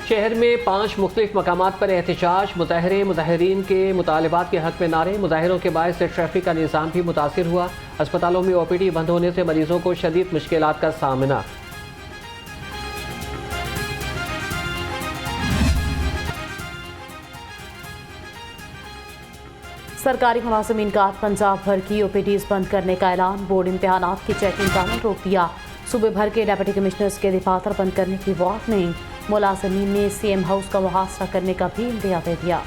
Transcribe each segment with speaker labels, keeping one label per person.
Speaker 1: शहर में 5 मुख्तलिफ मकामात पर एहतजाज, मुजाहिरीन के मुतालबात के हक में नारे। मुजाहिरों के बायस से ट्रैफिक का निज़ाम भी मुतासिर हुआ। अस्पतालों में OPD बंद होने से मरीजों को शदीद मुश्किलात का सामना।
Speaker 2: सरकारी मुलाजिमीन का पंजाब भर की OPDs बंद करने का ऐलान। बोर्ड इम्तिहानात की चेकिंग का अमल रोक दिया। सूबे भर के डिप्टी कमिश्नर्स के दफातर बंद करने की वार्निंग। मुलाजिमीन ने CM हाउस का मुहासरा करने का भी इंदिया दे दिया।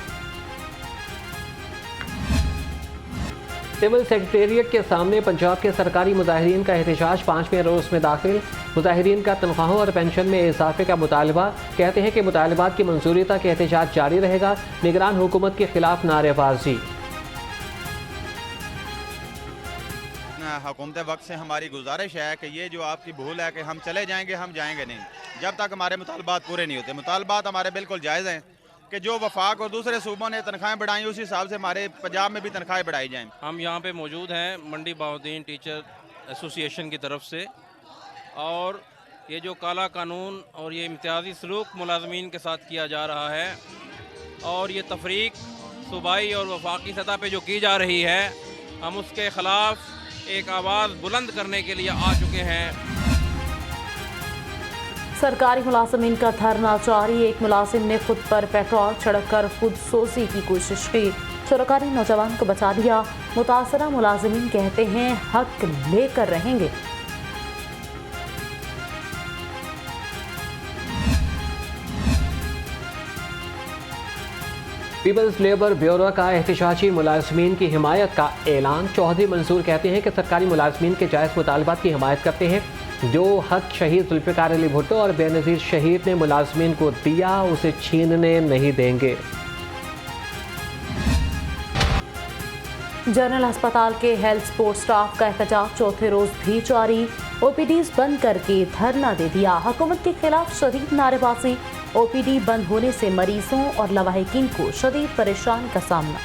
Speaker 1: सिविल सेक्रेटेरिएट के सामने पंजाब के सरकारी मुजाहिरीन का एहतजाज 5वें रोज़ में दाखिल। मुजाहिरीन का तनख्वाहों और पेंशन में इजाफे का मुतालबा। कहते हैं कि मुतालबात की मंजूरी तक एहतजाज जारी रहेगा। निगरान हुकूमत के खिलाफ नारेबाजी।
Speaker 3: हुकूमत वक्त से हमारी गुजारिश है कि ये जो आपकी भूल है कि हम चले जाएंगे, हम जाएंगे नहीं जब तक हमारे मुतालबात पूरे नहीं होते। मुतालबात हमारे बिल्कुल जायज़ हैं कि जो वफाक और दूसरे सूबों ने तनख्वाहें बढ़ाई उस हिसाब से हमारे पंजाब में भी तनख्वाहें बढ़ाई जाएँ।
Speaker 4: हम यहाँ पे मौजूद हैं मंडी बहाउद्दीन टीचर एसोसिएशन की तरफ से, और ये जो काला कानून और ये इम्तियाजी सलूक मुलाजमीन के साथ किया जा रहा है और ये तफरीक सूबाई और वफाकी सतह पे जो की जा रही है, हम उसके ख़िलाफ़ एक आवाज़ बुलंद करने के लिए आ चुके हैं।
Speaker 2: सरकारी मुलाजिमीन का धरना जारी। एक मुलाजिम ने खुद पर पेट्रोल छिड़ककर खुद सोजी की कोशिश की। सरकारी नौजवान को बचा लिया। मुतासरा मुलाजिमीन कहते हैं हक लेकर रहेंगे।
Speaker 1: पीपल्स लेबर ब्यूरो का एहतजाजी मुलाजमीन की हिमायत का ऐलान। चौधरी मंसूर कहते हैं कि सरकारी मुलाजमीन के जायज़ मुतालबात की हिमायत करते हैं। जो हक शहीद जुल्फ़िकार अली भुट्टो और बेनज़ीर शहीद ने मुलाजमीन को दिया, उसे छीनने नहीं देंगे।
Speaker 2: जनरल अस्पताल के हेल्थ सपोर्ट स्टाफ का एहतजाज चौथे रोज भी जारी। OPDs बंद करके धरना दे दिया। हुकूमत के खिलाफ शदीद नारेबाजी। OPD बंद होने से मरीजों और लवाहिकीन को शदीद परेशानी का सामना।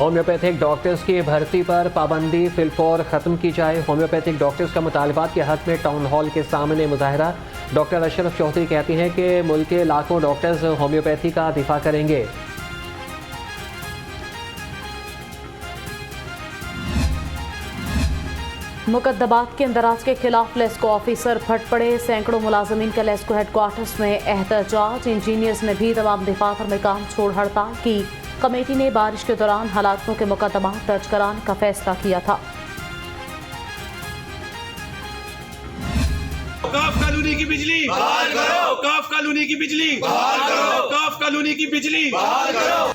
Speaker 1: होम्योपैथिक डॉक्टर्स की भर्ती पर पाबंदी फिलफौर ख़त्म की जाए। होम्योपैथिक डॉक्टर्स का मुतालबात के हक में टाउन हॉल के सामने मुजाहरा। डॉक्टर अशरफ चौधरी कहती हैं कि मुल्क के लाखों डॉक्टर्स होम्योपैथी का दिफा करेंगे।
Speaker 2: मुकद्दमात के इंदराज के खिलाफ लेस्को ऑफिसर फट पड़े। सैकड़ों मुलाजमीन का लेस्को हेडक्वार्टर्स में एहतजाज। इंजीनियर्स ने भी तमाम दफातर में काम छोड़ हड़ताल की। कमेटी ने बारिश के दौरान हलाकों के मुकद्दमात दर्ज कराने का फैसला किया था।
Speaker 5: औकाफ कॉलोनी की बिजली बहाल करो। औकाफ कॉलोनी की बिजली बहाल करो। औकाफ कॉलोनी की बिजली बहाल करो।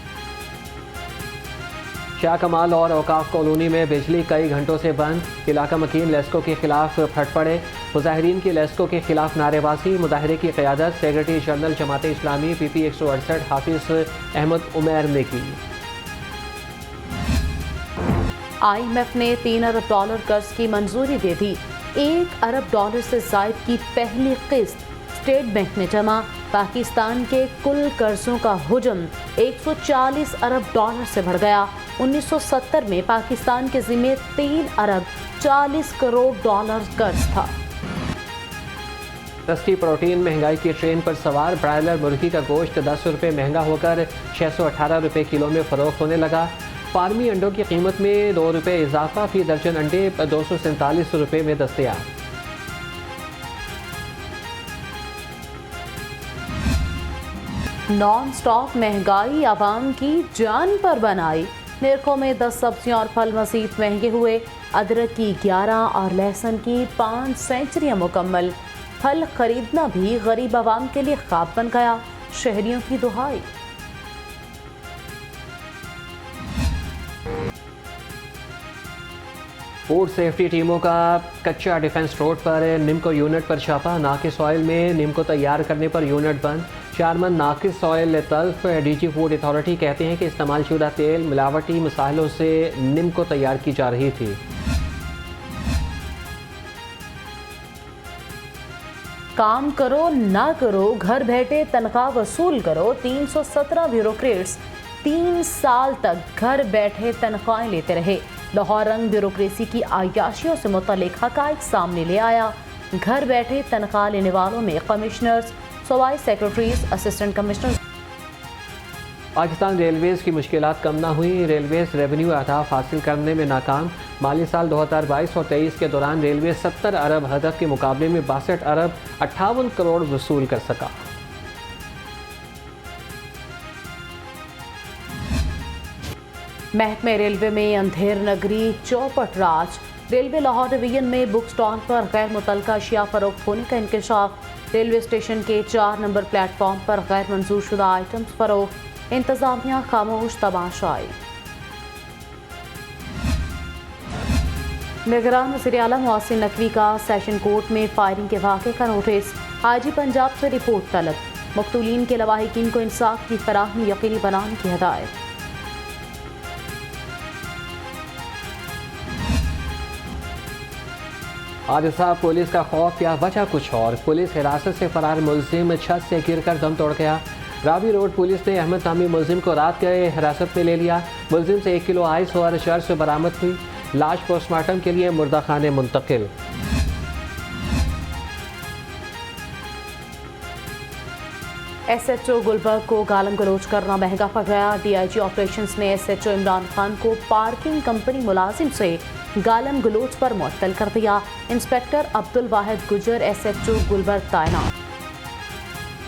Speaker 1: शाह कमाल और औकाफ कॉलोनी में बिजली कई घंटों से बंद। इलाका मकीन लेस्को के खिलाफ फट पड़े। मुजाहिरीन की लेस्को के खिलाफ नारेबाजी। मुजाहिरे की क़यादत secretary general Jamaat Islami PP 168 हाफिज अहमद उमैर ने की।
Speaker 2: IMF ने $3 अरब कर्ज की मंजूरी दे दी। $1 अरब से जायद की पहली किस्त स्टेट बैंक में जमा। पाकिस्तान के कुल कर्जों का हुजम $140 अरब से बढ़ गया। 1970 में पाकिस्तान के जिम्मे $3 अरब 40 करोड़ कर्ज था।
Speaker 1: सस्ती प्रोटीन महंगाई की ट्रेन पर सवार। ब्रायलर मुर्गी का गोश्त 10 रुपये महंगा होकर 618 रुपये किलो में फरोख्त होने लगा। फार्मी अंडों की कीमत में 2 रुपये इजाफा। फी दर्जन अंडे 247 रुपये में दस्तयाब।
Speaker 2: नॉन स्टॉप महंगाई आवाम की जान पर बनाई। निर्खों में 10 सब्जियां और फल मजीद महंगे हुए। अदरक की 11 और लहसुन की 5 सेंचुरियां मुकम्मल। फल खरीदना भी गरीब आवाम के लिए ख्वाब बन गया। शहरियों की दुहाई।
Speaker 1: फूड सेफ्टी टीमों का कच्चा डिफेंस रोड पर निम्को यूनिट पर छापा। नाकिस ऑयल में निम्को तैयार करने पर यूनिट बंद। चेयरमैन नाकिस ऑयल तल्फ DG फूड अथॉरिटी कहते हैं कि इस्तेमाल शुदा तेल मिलावटी मसालों से निम्को तैयार की जा रही थी।
Speaker 2: काम करो ना करो, घर बैठे तनख्वाह वसूल करो। 317 ब्यूरोक्रेट्स 3 साल तक घर बैठे तनख्वाहें लेते रहे। लाहौर रंग ब्यूरोक्रेसी की आयाशियों से मुतल्लिक हक़ाइक़ सामने ले आया। घर बैठे तनख्वाह लेने वालों में कमिश्नर्स, सूबाई secretaries, assistant commissioner.
Speaker 1: Pakistan Railways की मुश्किलात कम न हुई। रेलवेज़ रेवेन्यू अहदाफ हासिल करने में नाकाम। माली साल 2022 और 23 के दौरान रेलवे 70 अरब हदफ के मुकाबले में 62 अरब 58 करोड़ वसूल कर सका।
Speaker 2: महकमे रेलवे में अंधेर नगरी चौपट राज। रेलवे लाहौर डिवीजन में बुक स्टॉल पर गैर मुतल्लका अशिया फरोख्त होने का इंकशाफ। रेलवे स्टेशन के 4 नंबर प्लेटफॉर्म पर गैर मंजूर शुदा आइटम्स फरोख्त। इंतजामिया खामोश तमाशाई। निगरान वज़ीर आला मोहसिन नकवी का सेशन कोर्ट में फायरिंग के वाक़े का नोटिस। IG पंजाब से रिपोर्ट तलब। मक़तूलीन के लवाहिकीन को इंसाफ की फराहमी यकीनी बनाने की हिदायत।
Speaker 1: हादसा पुलिस का खौफ या वजह कुछ और। पुलिस हिरासत से फरार मुलजिम छत से गिरकर दम तोड़ गया। रावी रोड पुलिस ने अहमद नामी मुलजिम को रात के हिरासत में ले लिया। मुलजिम से 1 किलो आइस और शर्स बरामद हुई। लाश पोस्टमार्टम के लिए मुर्दा खाने मुंतकिल।
Speaker 2: SHO गुलबर्ग को गालम गलोच करना महंगा पड़ गया। DIG ऑपरेशंस ने SHO इमरान खान को पार्किंग कंपनी मुलाजिम से गालम गलोच पर मुअत्तल कर दिया। इंस्पेक्टर अब्दुल वाहिद गुजर SHO गुलबर्ग तैनात।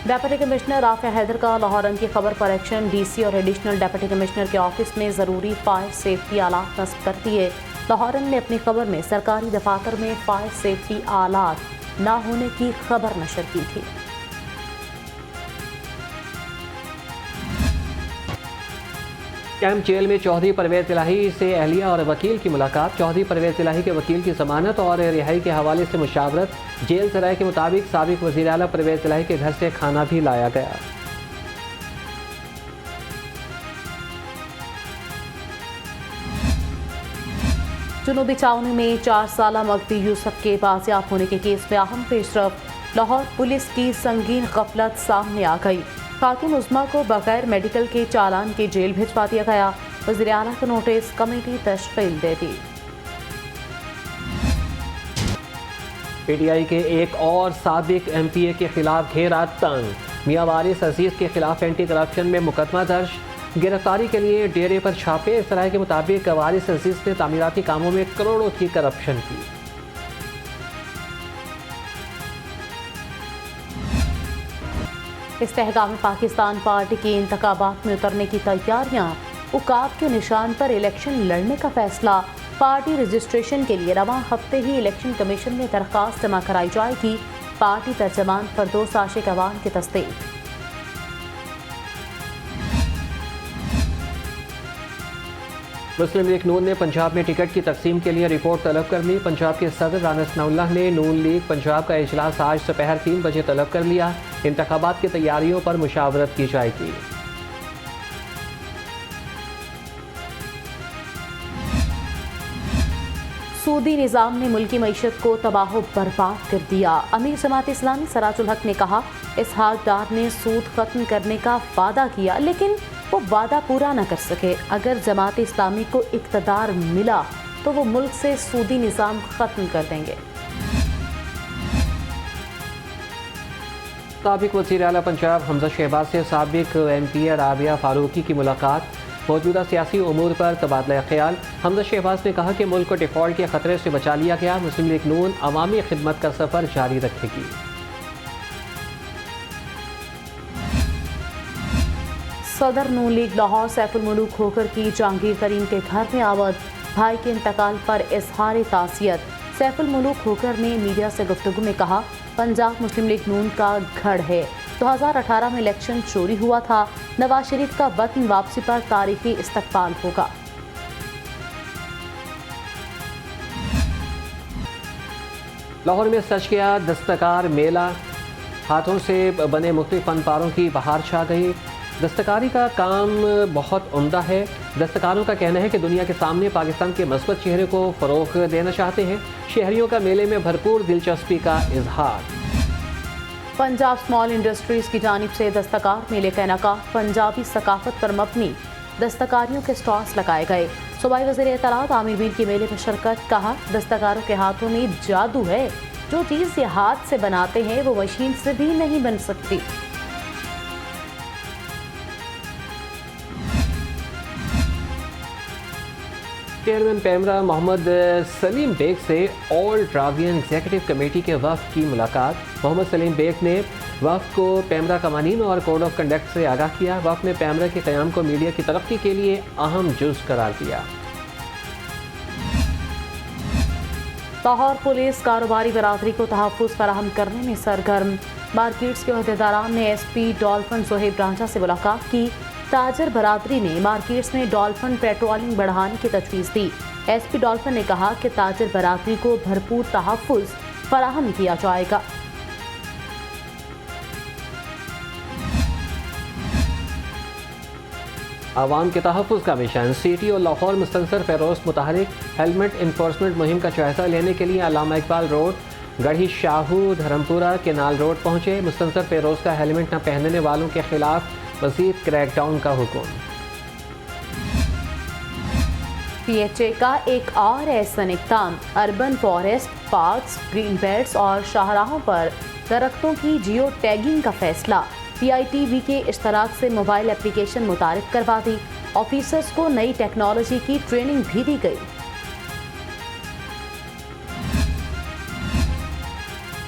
Speaker 2: डेप्यूटी कमिश्नर राफिया हैदर का लाहौर रंग की खबर पर एक्शन। DC और एडिशनल डेप्यूटी कमिश्नर के ऑफिस में ज़रूरी फायर सेफ्टी आलात नस्ब कर दिए। लाहौर रंग ने अपनी खबर में सरकारी दफातर में फायर सेफ्टी आलात ना होने की खबर नशर की थी।
Speaker 1: कैंप जेल में चौधरी परवेज इलाही से अहलिया और वकील की मुलाकात। चौधरी परवेज इलाही के वकील की जमानत और रिहाई के हवाले से मुशावरत। जेल सराय के मुताबिक साबिक वज़ीर आला परवेज इलाही के घर से खाना भी लाया गया।
Speaker 2: जुनूबी चावनी में 4 साला मगदी यूसुफ के बाजियाब होने के केस में अहम पेशरफ। लाहौर पुलिस की संगीन गफलत सामने आ गई। खातून उज़्मा को बगैर मेडिकल के चालान के जेल भिजवा दिया गया। वज़ीर आला का नोटिस, कमेटी तश्कील दे दी।
Speaker 1: PTI के एक और साबिक MPA के खिलाफ घेरा तंग। मियां वारिस अजीज के खिलाफ एंटी करप्शन में मुकदमा दर्ज। गिरफ्तारी के लिए डेरे पर छापे। इस तरह के मुताबिक वारिस अजीज ने तामीराती कामों में करोड़ों की करप्शन की।
Speaker 2: इस्तेहकाम पाकिस्तान पार्टी की इंतखाबात में उतरने की तैयारियां। उकाब के निशान पर इलेक्शन लड़ने का फैसला। पार्टी रजिस्ट्रेशन के लिए रवां हफ्ते ही इलेक्शन कमीशन में दरख्वास्त जमा कराई जाएगी। पार्टी तर्जमान फरदौस आशिक अवान की तस्दीक।
Speaker 1: मुस्लिम लीग नून ने पंजाब में टिकट की तकसीम के लिए रिपोर्ट तलब कर ली। पंजाब के सदर राना सनाउल्लाह ने नून लीग पंजाब का इजलास आज दोपहर 3 बजे तलब कर लिया। इंतखाबात की तैयारियों पर मुशावरत की जाएगी।
Speaker 2: सूदी निज़ाम ने मुल्की मईशत को तबाह बर्बाद कर दिया। अमीर जमात इस्लामी सराजुल हक ने कहा, इसहाक डार ने सूद खत्म करने का वादा किया लेकिन वो वादा पूरा न कर सके। अगर जमात इस्लामी को इक़्तिदार मिला तो वो मुल्क से सूदी निज़ाम खत्म कर देंगे।
Speaker 1: साबिक वज़ीर आला पंजाब हमजा शहबाज से साबिक MPA राबिया फारूकी की मुलाकात। मौजूदा सियासी उमूर पर तबादला ख्याल। हमजा शहबाज ने कहा कि मुल्क को डिफ़ॉल्ट के खतरे से बचा लिया गया। मुस्लिम लीग नून अवामी खिदमत का सफ़र जारी रखेगी।
Speaker 2: सदर नून लीग लाहौर सैफुल मुलूक खोखर की जहांगीर तरीन के घर में आवद। भाई के इंतकाल पर इजहार ताज़ियत। सैफुल मुलूक खोखर ने मीडिया से गुफ्तगू में कहा, पंजाब मुस्लिम लीग नून का गढ़ है। 2018 में इलेक्शन चोरी हुआ था। नवाज शरीफ का वतन वापसी पर तारीखी इस्तकबाल होगा।
Speaker 1: लाहौर में सच किया दस्तकार मेला। हाथों से बने मुख्तलिफ फनपारों की बहार छा गई। दस्तकारी का काम बहुत उम्दा है। दस्तकारों का कहना है कि दुनिया के सामने पाकिस्तान के मस्बत चेहरे को फ़रोग़ देना चाहते हैं। शहरियों का मेले में भरपूर दिलचस्पी का इजहार।
Speaker 2: पंजाब स्मॉल इंडस्ट्रीज़ की जानिब से दस्तकार मेले का इनेकाद। पंजाबी सकाफत पर मबनी दस्तकारियों के स्टॉल्स लगाए गए। सूबाई वज़ीर इत्तलात आमिर मीर की मेले में शिरकत, कहा दस्तकारों के हाथों में जादू है, जो चीज़ ये हाथ से बनाते हैं वो मशीन से भी नहीं बन सकती।
Speaker 1: चेयरमैन पेमरा मोहम्मद सलीम बेग से ऑल ड्रावियन एग्जीक्यूटिव कमेटी के वफ़द की मुलाकात। मोहम्मद सलीम बेग ने वफ़द को पेमरा कवानीन और कोड ऑफ कंडक्ट से आगाह किया। वफ़द ने पेमरा के क़याम को मीडिया की तरक्की के लिए अहम जुज़ करार दिया।
Speaker 2: लाहौर पुलिस कारोबारी बरादरी को तहफ़्फ़ुज़ फराहम करने में सरगर्म। मार्केट्स के अहदेदारान ने SP डॉल्फिन सोहेब रांझा से मुलाकात की। ताजर बरादरी ने मार्केट्स में डॉल्फिन पेट्रोलिंग बढ़ाने की तजवीज़ दी। SP डॉल्फिन ने कहा कि ताजर बरादरी को भरपूर तहफ़्फ़ुज़ फराहम किया जाएगा।
Speaker 1: आवाम के तहफ़्फ़ुज़ का मिशन। सिटी और लाहौर मुस्तनसर फ़ेरोज़ मुतहरिक। हेलमेट इन्फोर्समेंट मुहिम का जायज़ा लेने के लिए अल्लामा इकबाल रोड, गढ़ी शाहू, धर्मपुरा, केनाल रोड पहुँचे। मुस्तनसर फ़ेरोज़ का हेलमेट न पहनने वालों के खिलाफ मज़ीद क्रैकडाउन का हुक्म।
Speaker 2: PHA का एक और ऐसा इक़दाम, urban forest, parks, green belts और शाहराहों पर दरख्तों की जियो टैगिंग का फैसला। PITV के इश्तराक से मोबाइल एप्लीकेशन मुतारिफ करवा दी। ऑफिसर्स को नई टेक्नोलॉजी की ट्रेनिंग भी दी गई।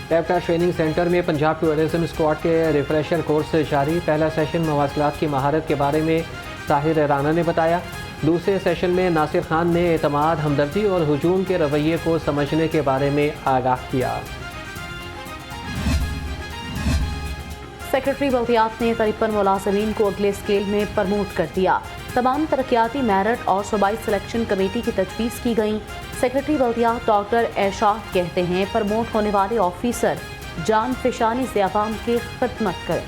Speaker 1: टैप्टा ट्रेनिंग सेंटर में पंजाब टूरिज्म स्क्वाड के रिफ्रेशर कोर्स जारी। पहला सेशन मवासलात की महारत के बारे में ताहिर राना ने बताया। दूसरे सेशन में नासिर खान ने एतमाद, हमदर्दी और हुजूम के रवैये को समझने के बारे में आगाह किया।
Speaker 2: सेक्रेटरी बल्दियात ने 53 मुलाजमीन को अगले स्केल में प्रमोट कर दिया। तमाम तरक्याती मेरिट और सूबाई सिलेक्शन कमेटी की तजवीज़ की गई। सेक्रेटरी बल्दियात डॉक्टर एरशाद कहते हैं प्रमोट होने वाले ऑफिसर जान फिशानी से अवाम की खिदमत करें।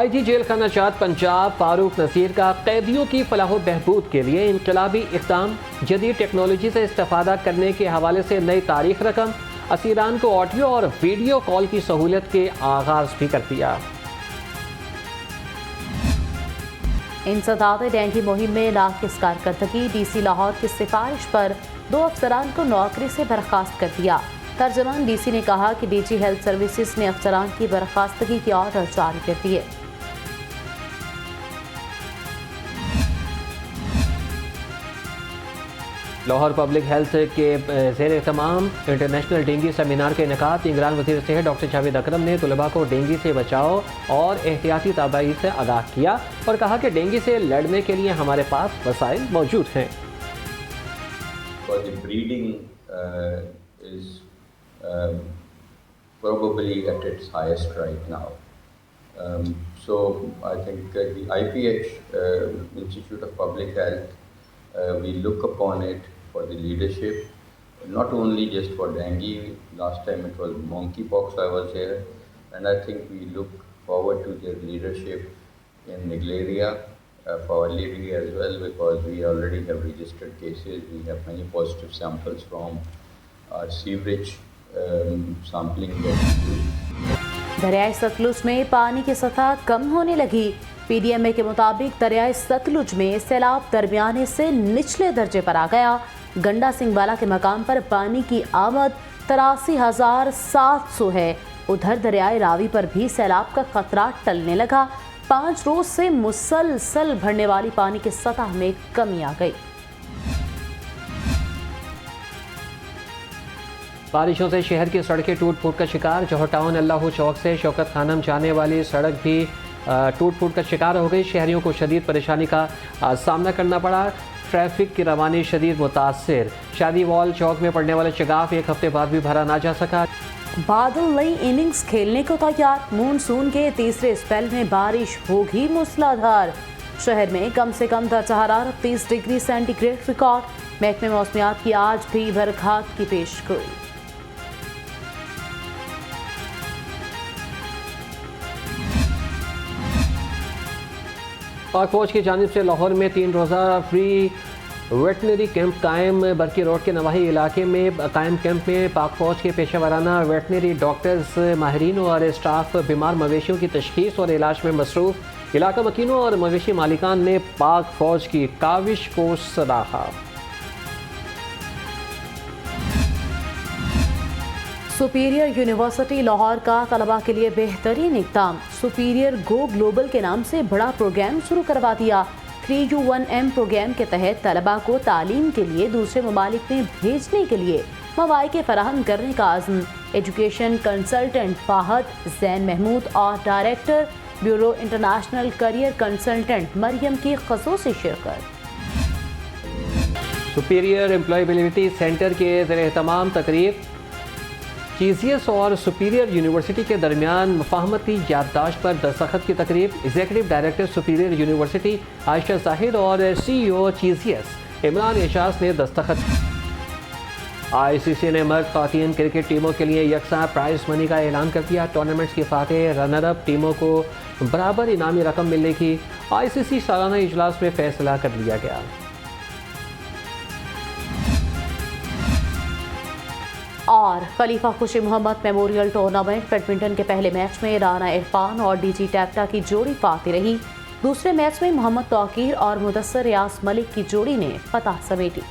Speaker 1: IG जेल खाना जात पंजाब फारूक नसीर का कैदियों की फलाह बहबूद के लिए इनकलाबी इक़दाम। जदीद टेक्नोलॉजी से इस्तेफादा करने के हवाले से नई तारीख रकम। असीरान को ऑडियो और वीडियो कॉल की सहूलत के आगाज़ भी कर दिया।
Speaker 2: इंसदाद डेंगू मुहिम में नाकिस कारकर्दगी। DC लाहौर की सिफारिश पर 2 अफसरान को नौकरी से बर्खास्त कर दिया। तर्जमान DC ने कहा कि DG हेल्थ सर्विसेज ने अफसरान की बर्खास्तगी के ऑर्डर जारी कर दिए।
Speaker 1: लाहौर पब्लिक हेल्थ के ज़ेर तमाम इंटरनेशनल डेंगू सेमिनार के इनेकाद। निगरान वज़ीर सेहत डॉक्टर जावेद अकरम ने तलबा को डेंगू से बचाव और एहतियाती तदाबीर से आगाह किया और कहा कि डेंगू से लड़ने के लिए हमारे पास वसाइल मौजूद हैं।
Speaker 6: Breeding is probably at its highest right now. So I think the IPH, Institute of Public Health, we look upon it for the leadership, not only just for dengue. Last time it was monkeypox, I was here, and I think we look forward to their leadership in Nigleria, for Leary as well, because we already have registered cases. We have many positive samples from our sewerage sampling that we do.
Speaker 2: दरियाए Sutlej में पानी की सतह कम होने लगी। PDMA के मुताबिक दरियाए सतलुज में सैलाब दरमियाने से निचले दर्जे पर आ गया। गंडा सिंहवाला के मकाम पर पानी की आमद 83,700 है। उधर दरियाए रावी पर भी सैलाब का खतरा टलने लगा। 5 रोज से मुसलसल भरने वाली पानी की सतह में कमी आ गई।
Speaker 1: बारिशों से शहर की सड़कें टूट फूट का शिकार। जौहर टाउन अल्लाह चौक से शौकत खानम जाने वाली सड़क भी टूट फूट का शिकार हो गई। शहरियों को शदीद परेशानी का सामना करना पड़ा। ट्रैफिक की रवानी शदीद मुतासर। शादी वॉल चौक में पड़ने वाले शगाफ 1 हफ्ते बाद भी भरा ना जा सका।
Speaker 2: बादल नई इनिंग्स खेलने को तैयार। मानसून के तीसरे स्पेल में बारिश होगी मूसलाधार। शहर में कम से कम दर्जा हरारत 30 डिग्री सेंटीग्रेड रिकॉर्ड। महकमे मौसमियात की आज भी बरखात की पेशगोई।
Speaker 1: पाक फौज की जानिब से लाहौर में 3 रोज़ा फ्री वेटनरी कैंप कायम। बरकी रोड के नवाही इलाके में कायम कैंप में पाक फौज के पेशा वराना वेटनरी डॉक्टर्स, माहिरीन और स्टाफ बीमार मवेशियों की तशखीस और इलाज में मसरूफ़। इलाका मकीनों और मवेशी मालिकान ने पाक फौज की काविश को सराहा।
Speaker 2: सुपीरियर यूनिवर्सिटी लाहौर का तलबा के लिए बेहतरीन इक़दाम। सुपीरियर गो ग्लोबल के नाम से बड़ा प्रोग्राम शुरू करवा दिया। 3U1M प्रोग्राम के तहत तलबा को तालीम के लिए दूसरे ममालिक में भेजने के लिए मवाक़े फराहम करने का आज़म। एजुकेशन कंसल्टेंट फाहद ज़ैन महमूद और director bureau international career consultant Maryam की ख़ुसूसी शिरकत।
Speaker 1: सुपीरियर एम्प्लॉयबिलिटी सेंटर के ज़ेर-ए-एहतमाम तकरीब। TCS और सुपीरियर यूनिवर्सिटी के दरमियान मुफाहमती याददाश्त पर दस्तखत की तकरीब। Executive director superior university Ayesha Zahid और CEO TCS इमरान एजाज ने दस्तखत। ICC ने मर्द ख़वातीन क्रिकेट टीमों के लिए यकसा प्राइज मनी का ऐलान कर दिया। टूर्नामेंट्स की फातेह रनर अप टीमों को बराबर इनामी रकम मिलने की ICC सालाना इजलास में फैसला कर लिया गया।
Speaker 2: और खलीफा खुशी मोहम्मद मेमोरियल टूर्नामेंट बैडमिंटन के पहले मैच में राना इरफान और DG टैप्टा की जोड़ी फाते रही। दूसरे मैच में मोहम्मद तौकीर और मुदस्सर रियाज मलिक की जोड़ी ने फतह समेटी।